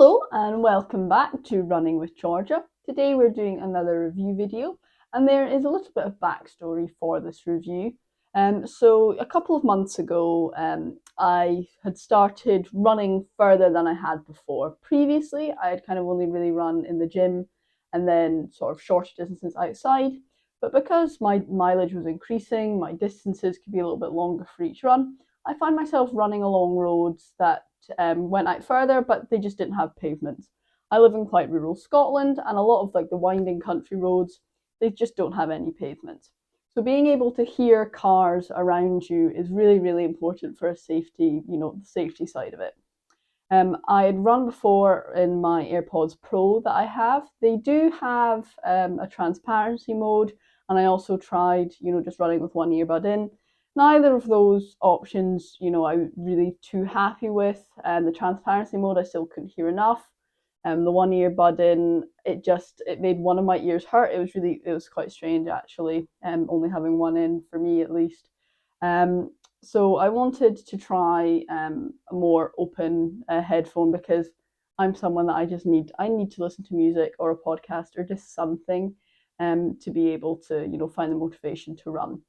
Hello and welcome back to Running with Georgia. Today we're doing another review video and there is a little bit of backstory for this review. So a couple of months ago I had started running further than I had before. Previously I had kind of only really run in the gym and then sort of shorter distances outside, but because my mileage was increasing, my distances could be a little bit longer for each run. I find myself running along roads that went out further, but they just didn't have pavements. I live in quite rural Scotland, and a lot of the winding country roads, they just don't have any pavements. So being able to hear cars around you is really, really important for a safety, the safety side of it. I had run before in my AirPods Pro that I have. They do have a transparency mode, and I also tried, just running with one earbud in. Neither of those options, I'm really too happy with. The transparency mode, I still couldn't hear enough. The one earbud in, it made one of my ears hurt. It was quite strange actually, only having one in for me at least. So I wanted to try a more open headphone because I'm someone that I need to listen to music or a podcast or just something to be able to, find the motivation to run.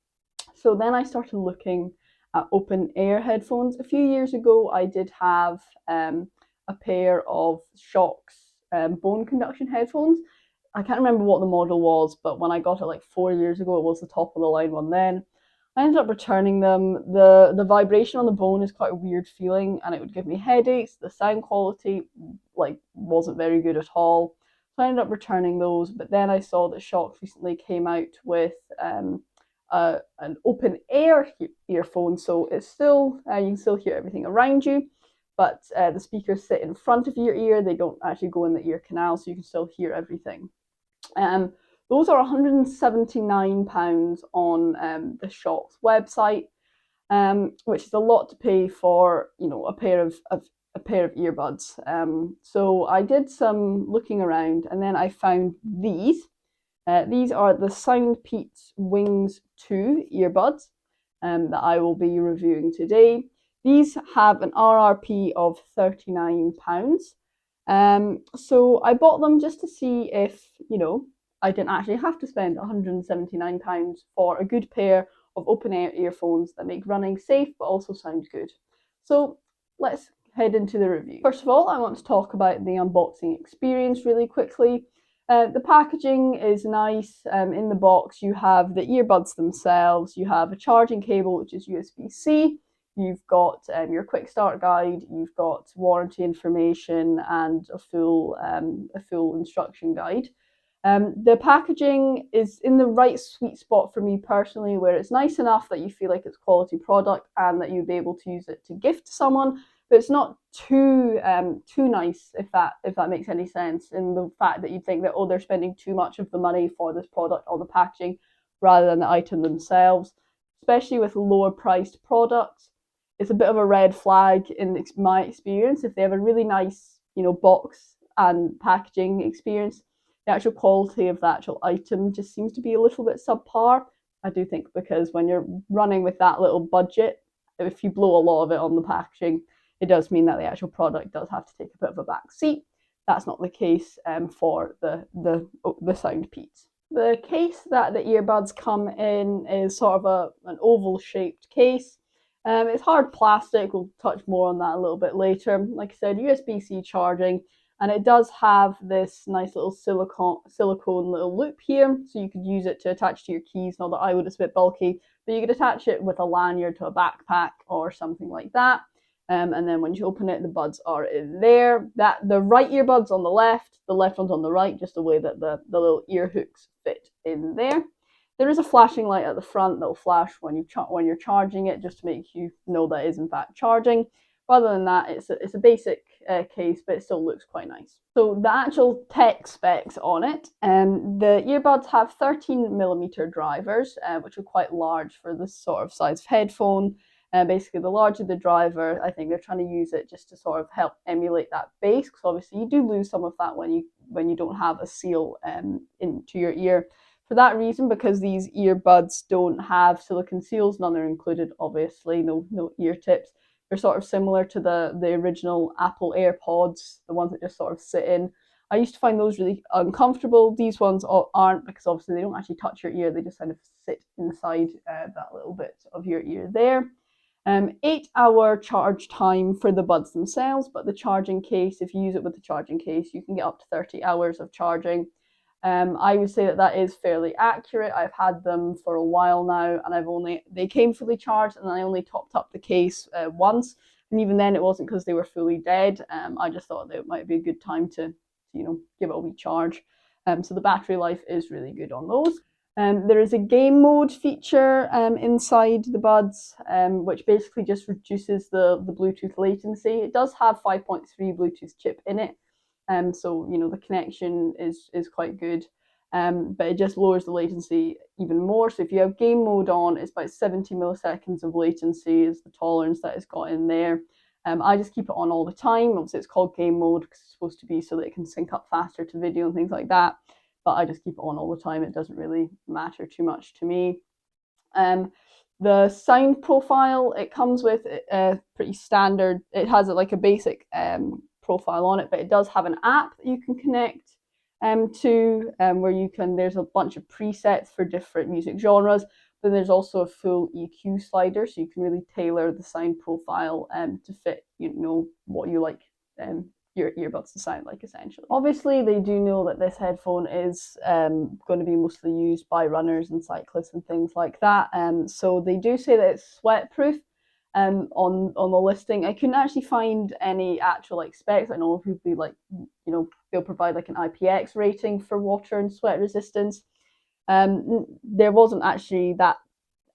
So then I started looking at open air headphones. A few years ago, I did have a pair of Shokz bone conduction headphones. I can't remember what the model was, but when I got it like 4 years ago, it was the top of the line one then. I ended up returning them. The vibration on the bone is quite a weird feeling and it would give me headaches. The sound quality wasn't very good at all. So I ended up returning those, but then I saw that Shokz recently came out with an open air earphone, so it's still you can still hear everything around you, but the speakers sit in front of your ear. They don't actually go in the ear canal, so you can still hear everything. Those are £179 on the Shokz website, which is a lot to pay for, a pair of earbuds. So I did some looking around, and then I found these. These are the SoundPEATS Wings2 earbuds that I will be reviewing today. These have an RRP of £39. So I bought them just to see if, I didn't actually have to spend £179 for a good pair of open air earphones that make running safe but also sound good. So let's head into the review. First of all, I want to talk about the unboxing experience really quickly. The packaging is nice. In the box you have the earbuds themselves, you have a charging cable which is USB-C, you've got your quick start guide, you've got warranty information and a full instruction guide. The packaging is in the right sweet spot for me personally, where it's nice enough that you feel like it's quality product and that you'd be able to use it to gift to someone, but it's not too nice, if that makes any sense, in the fact that you think that, oh, they're spending too much of the money for this product on the packaging rather than the item themselves. Especially with lower priced products, it's a bit of a red flag in my experience. If they have a really nice, box and packaging experience, the actual quality of the actual item just seems to be a little bit subpar. I do think because when you're running with that little budget, if you blow a lot of it on the packaging, it does mean that the actual product does have to take a bit of a back seat. That's not the case for the SoundPEATS. The case that the earbuds come in is sort of an oval shaped case. It's hard plastic. We'll touch more on that a little bit later. Like I said, USB-C charging, and it does have this nice little silicone little loop here, so you could use it to attach to your keys. Not that I would, it's a bit bulky, but you could attach it with a lanyard to a backpack or something like that. And then when you open it, the buds are in there. The right earbuds on the left one's on the right, just the way that the little ear hooks fit in there. There is a flashing light at the front that will flash when you're charging it, just to make you know that it is in fact charging. Other than that, it's a basic case, but it still looks quite nice. So the actual tech specs on it, the earbuds have 13mm drivers, which are quite large for this sort of size of headphone. Basically, the larger the driver, I think they're trying to use it just to sort of help emulate that bass, because obviously you do lose some of that when you don't have a seal into your ear. For that reason, because these earbuds don't have silicone seals, none are included, obviously, no ear tips, They're sort of similar to the original Apple AirPods, the ones that just sort of sit in. I used to find those really uncomfortable. These ones aren't, because obviously they don't actually touch your ear. They just kind of sit inside that little bit of your ear there. 8-hour charge time for the buds themselves, but the charging case, if you use it with the charging case, you can get up to 30 hours of charging. I would say that that is fairly accurate. I've had them for a while now, and they came fully charged, and I only topped up the case once, and even then it wasn't because they were fully dead. I just thought that it might be a good time to give it a wee charge. So the battery life is really good on those. There is a game mode feature inside the buds, which basically just reduces the Bluetooth latency. It does have 5.3 Bluetooth chip in it, so the connection is quite good, but it just lowers the latency even more. So if you have game mode on, it's about 70 milliseconds of latency is the tolerance that it's got in there. I just keep it on all the time. Obviously, it's called game mode because it's supposed to be so that it can sync up faster to video and things like that. But I just keep it on all the time. It doesn't really matter too much to me. The sound profile it comes with pretty standard. It has like a basic profile on it, but it does have an app that you can connect to, where you can. There's a bunch of presets for different music genres. Then there's also a full EQ slider, so you can really tailor the sound profile to fit what you like your earbuds to sound like, essentially. Obviously, they do know that this headphone is going to be mostly used by runners and cyclists and things like that. So they do say that it's sweat proof on the listing. I couldn't actually find any actual specs. I know if you'd be they'll provide like an IPX rating for water and sweat resistance. There wasn't actually that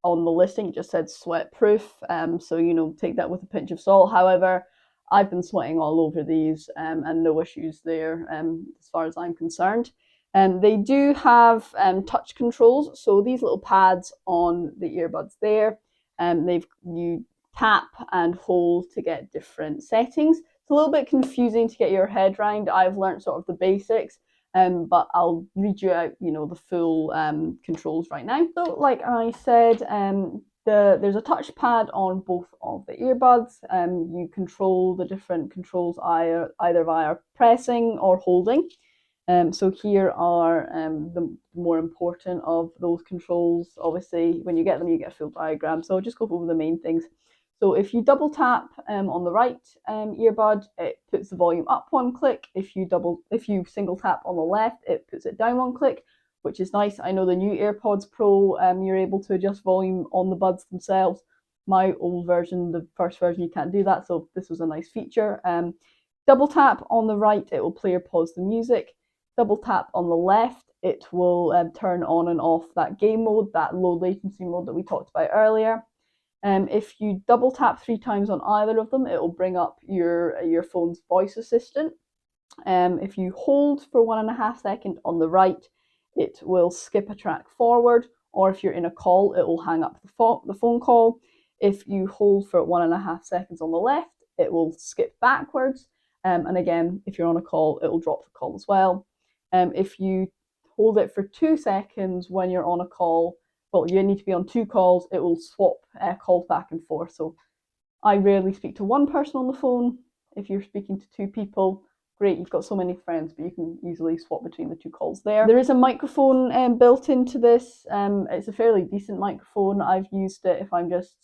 on the listing. It just said sweat proof. So take that with a pinch of salt. However, I've been sweating all over these and no issues there as far as I'm concerned. They do have touch controls, so these little pads on the earbuds there, you tap and hold to get different settings. It's a little bit confusing to get your head around. I've learned sort of the basics, but I'll read you out the full controls right now. So like I said, there's a touchpad on both of the earbuds. You control the different controls either via pressing or holding. So here are the more important of those controls. Obviously, when you get them, you get a full diagram. So I'll just go over the main things. So if you double tap on the right earbud, it puts the volume up one click. If you single tap on the left, it puts it down one click, which is nice. I know the new AirPods Pro, you're able to adjust volume on the buds themselves. My old version, the first version, you can't do that, so this was a nice feature. Double tap on the right, it will play or pause the music. Double tap on the left, it will turn on and off that game mode, that low latency mode that we talked about earlier. If you double tap 3 times on either of them, it will bring up your phone's voice assistant. If you hold for 1.5 seconds on the right, it will skip a track forward, or if you're in a call, it will hang up the phone call. If you hold for 1.5 seconds on the left, it will skip backwards. And again, if you're on a call, it will drop the call as well. If you hold it for 2 seconds when you're on a call, well, you need to be on 2 calls, it will swap calls back and forth. So I rarely speak to one person on the phone. If you're speaking to 2 people, great, you've got so many friends, but you can easily swap between the 2 calls there. There is a microphone built into this. It's a fairly decent microphone. I've used it if I'm just,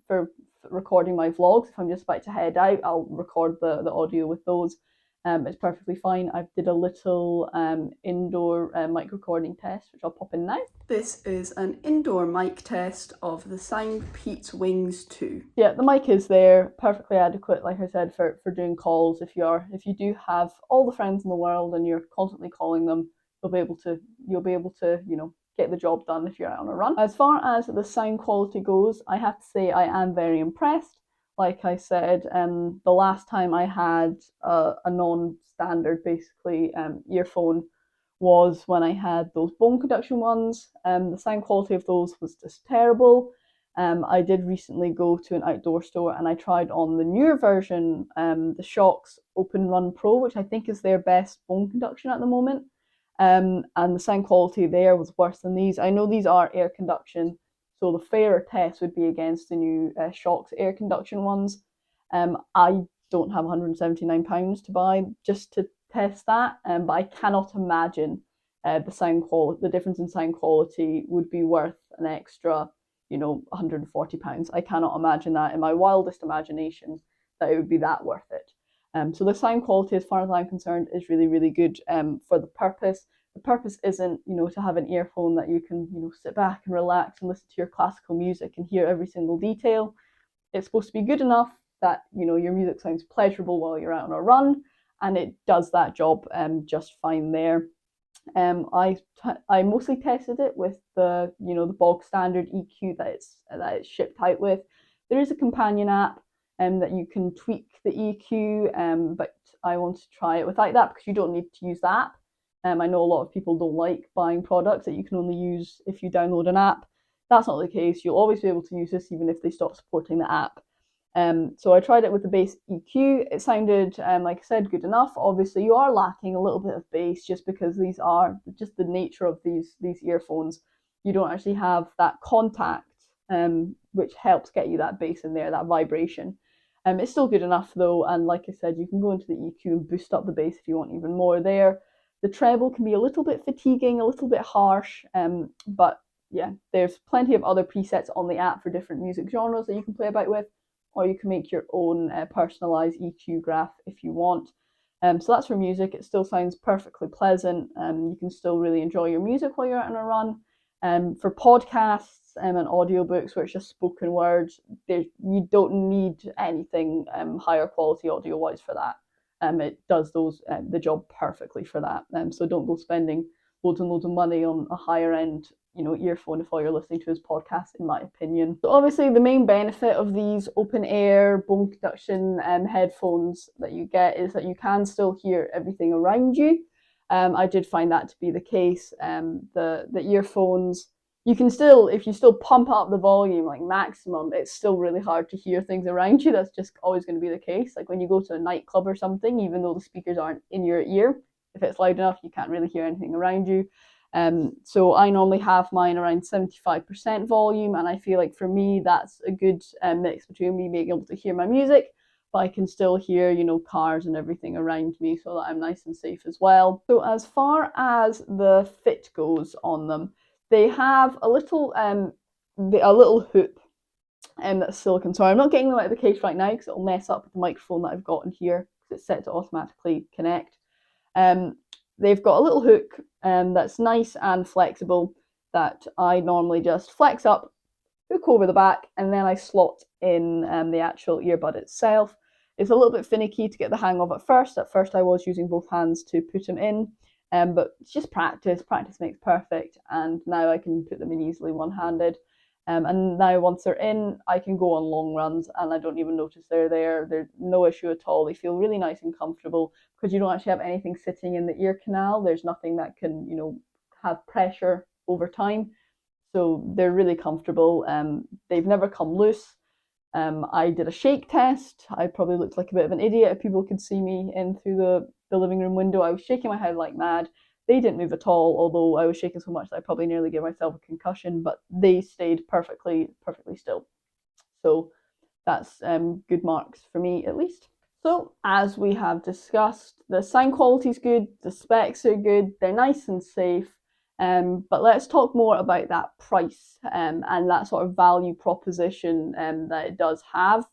for recording my vlogs. If I'm just about to head out, I'll record the audio with those. It's perfectly fine. I did a little indoor mic recording test, which I'll pop in now. This is an indoor mic test of the SoundPEATS Wings2. Yeah, the mic is there, perfectly adequate, like I said, for doing calls. If you do have all the friends in the world and you're constantly calling them, you'll be able to get the job done if you're out on a run. As far as the sound quality goes, I have to say I am very impressed. Like I said, the last time I had a non-standard, basically, earphone was when I had those bone conduction ones. The sound quality of those was just terrible. I did recently go to an outdoor store and I tried on the newer version, the Shokz Open Run Pro, which I think is their best bone conduction at the moment. And the sound quality there was worse than these. I know these are air conduction, so the fairer test would be against the new Shokz air conduction ones. I don't have £179 to buy just to test that, but I cannot imagine the difference in sound quality would be worth an extra, £140. I cannot imagine that in my wildest imagination that it would be that worth it. So the sound quality, as far as I'm concerned, is really, really good for the purpose. The purpose isn't, to have an earphone that you can, sit back and relax and listen to your classical music and hear every single detail. It's supposed to be good enough that, your music sounds pleasurable while you're out on a run, and it does that job just fine there. I mostly tested it with the bog standard EQ that it's shipped out with. There is a companion app that you can tweak the EQ, but I want to try it without that because you don't need to use the app. I know a lot of people don't like buying products that you can only use if you download an app. That's not the case. You'll always be able to use this even if they stop supporting the app. So I tried it with the bass EQ. It sounded, like I said, good enough. Obviously, you are lacking a little bit of bass just because these are just the nature of these earphones. You don't actually have that contact, which helps get you that bass in there, that vibration. It's still good enough though, and like I said, you can go into the EQ and boost up the bass if you want even more there. The treble can be a little bit fatiguing, a little bit harsh, but yeah, there's plenty of other presets on the app for different music genres that you can play about with, or you can make your own personalized EQ graph if you want. So that's for music. It still sounds perfectly pleasant. You can still really enjoy your music while you're out on a run. For podcasts and audiobooks where it's just spoken words, you don't need anything higher quality audio-wise for that. It does the job perfectly for that. So don't go spending loads and loads of money on a higher end earphone if all you're listening to is podcasts, in my opinion. So obviously the main benefit of these open air bone conduction headphones that you get is that you can still hear everything around you. I did find that to be the case. The earphones, you can still, if you still pump up the volume like maximum, it's still really hard to hear things around you. That's just always going to be the case. Like when you go to a nightclub or something, even though the speakers aren't in your ear, if it's loud enough, you can't really hear anything around you. So I normally have mine around 75% volume, and I feel like for me that's a good mix between me being able to hear my music, but I can still hear, cars and everything around me, so that I'm nice and safe as well. So as far as the fit goes on them, they have a little hoop that's silicone. Sorry, I'm not getting them out of the case right now because it'll mess up with the microphone that I've got in here because it's set to automatically connect. They've got a little hook that's nice and flexible that I normally just flex up, hook over the back, and then I slot in the actual earbud itself. It's a little bit finicky to get the hang of at first. At first I was using both hands to put them in, but it's just practice. Practice makes perfect, and now I can put them in easily one-handed. And now once they're in, I can go on long runs and I don't even notice they're there. There's no issue at all. They feel really nice and comfortable because you don't actually have anything sitting in the ear canal. There's nothing that can, have pressure over time. So they're really comfortable. They've never come loose. I did a shake test. I probably looked like a bit of an idiot if people could see me in through the living room window. I was shaking my head like mad. They didn't move at all, although I was shaking so much that I probably nearly gave myself a concussion, but they stayed perfectly still. So that's good marks for me at least. So as we have discussed, the sound quality is good, the specs are good, they're nice and safe, but let's talk more about that price and that sort of value proposition that it does have.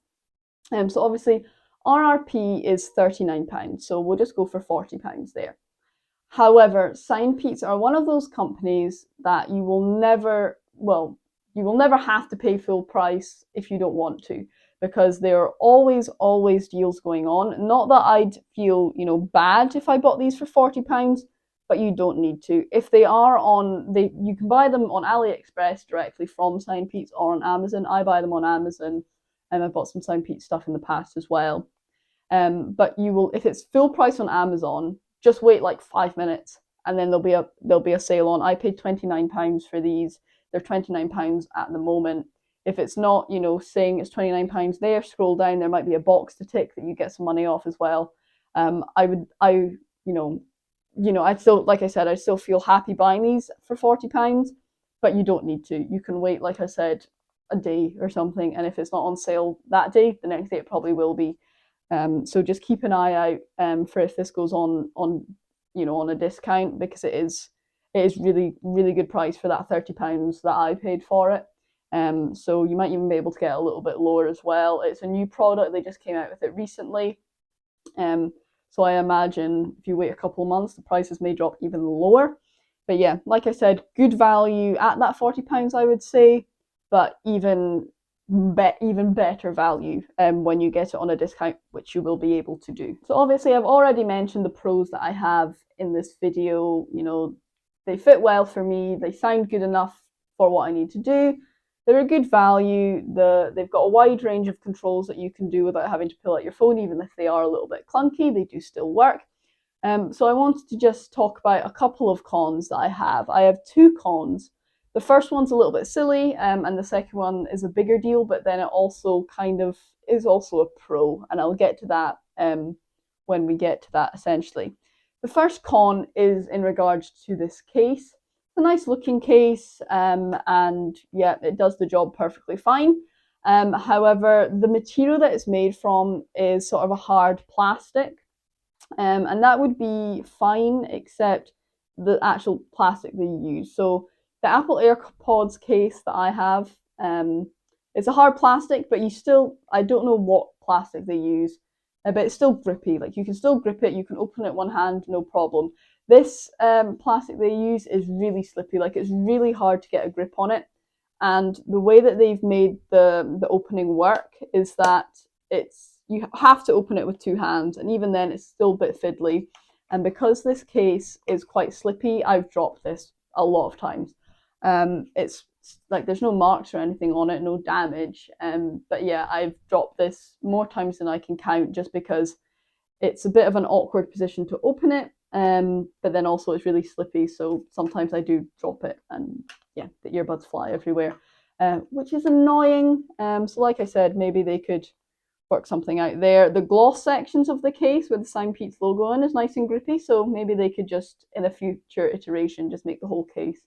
So obviously RRP is £39, so we'll just go for £40 there. However, SoundPEATS are one of those companies that you will never have to pay full price if you don't want to, because there are always deals going on. Not that I'd feel, bad if I bought these for £40, but you don't need to. If they are you can buy them on AliExpress directly from SoundPEATS or on Amazon. I buy them on Amazon, and I've bought some SoundPEATS stuff in the past as well. But you will, if it's full price on Amazon, just wait like 5 minutes and then there'll be a sale on. I paid £29 for these. They're £29 at the moment. If it's not, saying it's £29 there, scroll down, there might be a box to tick that you get some money off as well. I still, like I said, I still feel happy buying these for £40, but you don't need to. You can wait, like I said, a day or something, and if it's not on sale that day, the next day it probably will be. So just keep an eye out for if this goes on on a discount, because it is really good price for that £30 that I paid for it. So you might even be able to get a little bit lower as well. It's a new product, they just came out with it recently. So I imagine if you wait a couple of months, the prices may drop even lower. But yeah, like I said, good value at that £40, I would say, but even better value when you get it on a discount, which you will be able to do. So obviously I've already mentioned the pros that I have in this video. They fit well for me, they sound good enough for what I need to do, they're a good value, they've got a wide range of controls that you can do without having to pull out your phone. Even if they are a little bit clunky, they do still work. So I wanted to just talk about a couple of cons that I have. I have two cons. The first one's a little bit silly, and the second one is a bigger deal, but then it also kind of is also a pro, and I'll get to that when we get to that, essentially. The first con is in regards to this case. It's a nice looking case, and yeah, it does the job perfectly fine. However, the material that it's made from is sort of a hard plastic, and that would be fine, except the actual plastic they use. So the Apple AirPods case that I have, it's a hard plastic, but I don't know what plastic they use, but it's still grippy. Like, you can still grip it, you can open it one hand, no problem. This plastic they use is really slippy, like it's really hard to get a grip on it. And the way that they've made the opening work is that you have to open it with two hands, and even then it's still a bit fiddly. And because this case is quite slippy, I've dropped this a lot of times. It's like there's no marks or anything on it, no damage, but yeah, I've dropped this more times than I can count, just because it's a bit of an awkward position to open it, but then also it's really slippy, so sometimes I do drop it, and yeah, the earbuds fly everywhere, which is annoying. So like I said, maybe they could work something out there. The gloss sections of the case with the SoundPEATS logo on is nice and grippy, so maybe they could just, in a future iteration, just make the whole case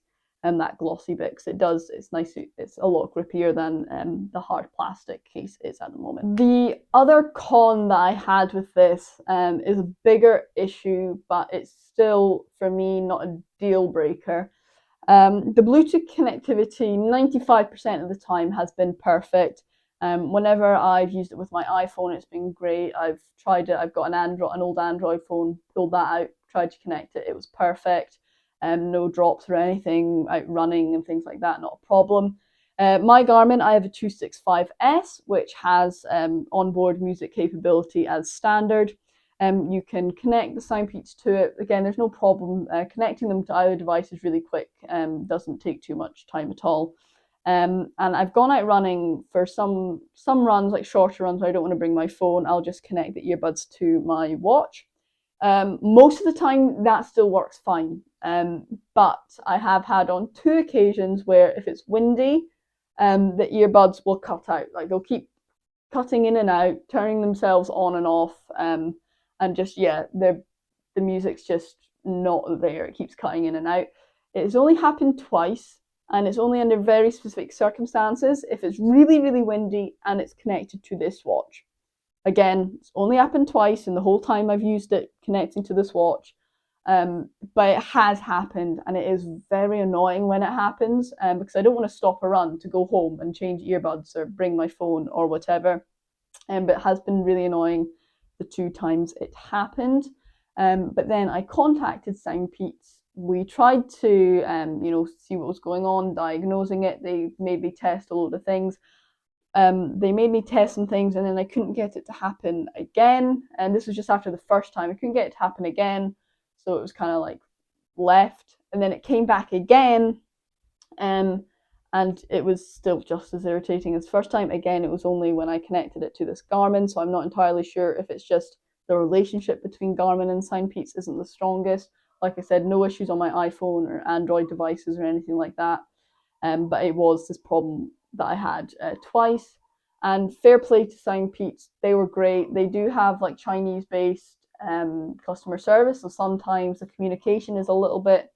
that glossy bit, because it's nice, it's a lot grippier than the hard plastic case is at the moment. The other con that I had with this is a bigger issue, but it's still, for me, not a deal breaker. The Bluetooth connectivity 95% of the time has been perfect. Whenever I've used it with my iPhone, it's been great. I've tried it, I've got an old Android phone, pulled that out, tried to connect it, it was perfect. No drops or anything out running and things like that, not a problem. My Garmin, I have a 265S, which has onboard music capability as standard. You can connect the SoundPEATS to it. Again, there's no problem. Connecting them to either device is really quick, doesn't take too much time at all. And I've gone out running for some runs, like shorter runs where I don't want to bring my phone. I'll just connect the earbuds to my watch. Most of the time that still works fine, but I have had on two occasions where if it's windy, the earbuds will cut out. Like, they'll keep cutting in and out, turning themselves on and off, and just, yeah, the music's just not there. It keeps cutting in and out. It's only happened twice, and it's only under very specific circumstances. If it's really, really windy and it's connected to this watch. Again, it's only happened twice in the whole time I've used it connecting to this watch, but it has happened, and it is very annoying when it happens, because I don't want to stop a run to go home and change earbuds or bring my phone or whatever, but it has been really annoying the two times it happened. But then I contacted SoundPEATS. We tried to see what was going on, diagnosing it. They made me test a load of things. They made me test some things, and then I couldn't get it to happen again. And this was just after the first time. I couldn't get it to happen again, so it was kind of like left. And then it came back again, and it was still just as irritating as the first time. Again, it was only when I connected it to this Garmin, so I'm not entirely sure if it's just the relationship between Garmin and SoundPEATS isn't the strongest. Like I said, no issues on my iPhone or Android devices or anything like that. But it was this problem that I had twice. And fair play to SoundPEATS, they were great. They do have like Chinese-based customer service, so sometimes the communication is a little bit,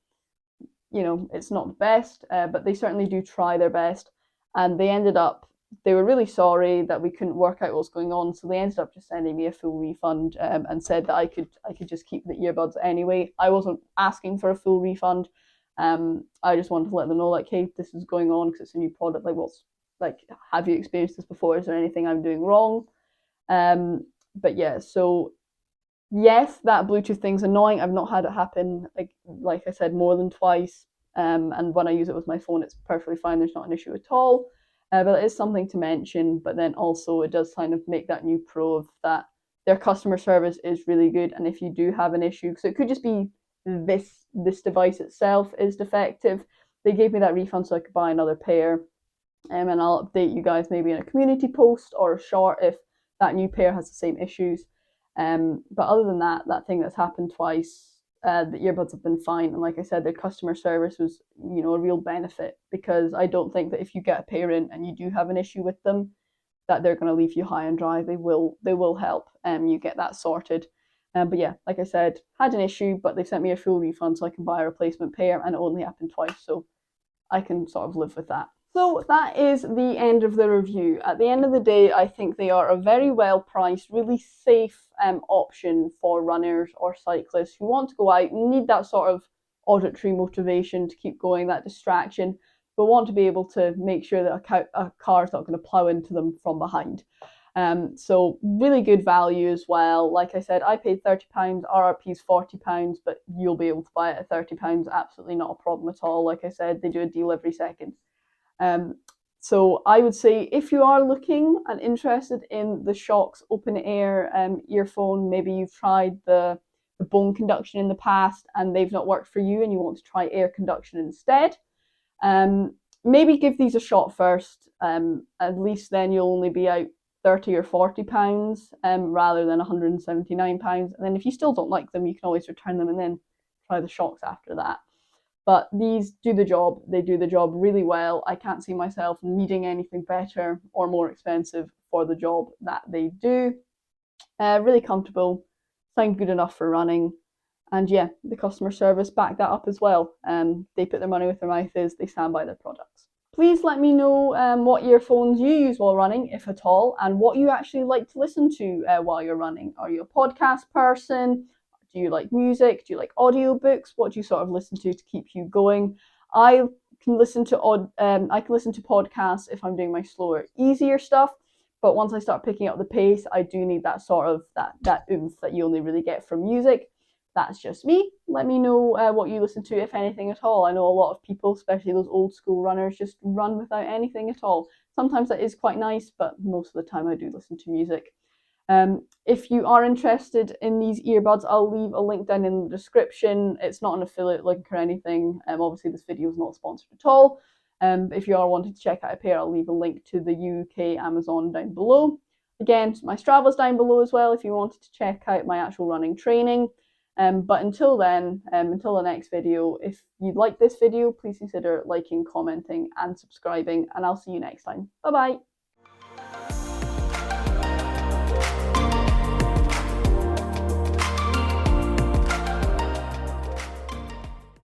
it's not the best, but they certainly do try their best. And they ended up they were really sorry that we couldn't work out what was going on, so they ended up just sending me a full refund, and said that I could just keep the earbuds anyway. I wasn't asking for a full refund. I just wanted to let them know, like, hey, this is going on because it's a new product. Like, have you experienced this before? Is there anything I'm doing wrong? But yeah, so yes, that Bluetooth thing's annoying. I've not had it happen, like I said, more than twice. And when I use it with my phone, it's perfectly fine. There's not an issue at all. But it is something to mention. But then also, it does kind of make that new pro of that their customer service is really good. And if you do have an issue, so it could just be this device itself is defective. They gave me that refund so I could buy another pair. And I'll update you guys maybe in a community post or a short if that new pair has the same issues. But other than that, that thing that's happened twice, the earbuds have been fine. And like I said, their customer service was, a real benefit, because I don't think that if you get a pair in and you do have an issue with them, that they're going to leave you high and dry. They will help you get that sorted. But yeah, like I said, had an issue, but they sent me a full refund so I can buy a replacement pair, and it only happened twice, so I can sort of live with that. So that is the end of the review. At the end of the day, I think they are a very well priced, really safe option for runners or cyclists who want to go out, need that sort of auditory motivation to keep going, that distraction, but want to be able to make sure that a car is not going to plow into them from behind. So really good value as well. Like I said, I paid £30, RRP is £40, but you'll be able to buy it at £30. Absolutely not a problem at all. Like I said, they do a deal every second. So I would say if you are looking and interested in the Shokz open air earphone, maybe you've tried the bone conduction in the past and they've not worked for you and you want to try air conduction instead, maybe give these a shot first. At least then you'll only be out £30 or £40 rather than £179. And then if you still don't like them, you can always return them and then try the Shokz after that. But these do the job. They do the job really well. I can't see myself needing anything better or more expensive for the job that they do. Really comfortable, sound good enough for running. And yeah, the customer service backed that up as well. They put their money where their mouth is. They stand by their products. Please let me know what earphones you use while running, if at all, and what you actually like to listen to while you're running. Are you a podcast person? Do you like music? Do you like audiobooks? What do you sort of listen to keep you going? I can listen to podcasts if I'm doing my slower, easier stuff. But once I start picking up the pace, I do need that sort of that oomph that you only really get from music. That's just me. Let me know what you listen to, if anything at all. I know a lot of people, especially those old school runners, just run without anything at all. Sometimes that is quite nice, but most of the time I do listen to music. If you are interested in these earbuds, I'll leave a link down in the description. It's not an affiliate link or anything. Obviously, this video is not sponsored at all. If you are wanting to check out a pair, I'll leave a link to the UK Amazon down below. Again, my Strava's down below as well if you wanted to check out my actual running training. But until then, until the next video, if you'd like this video, please consider liking, commenting, and subscribing, and I'll see you next time. Bye bye.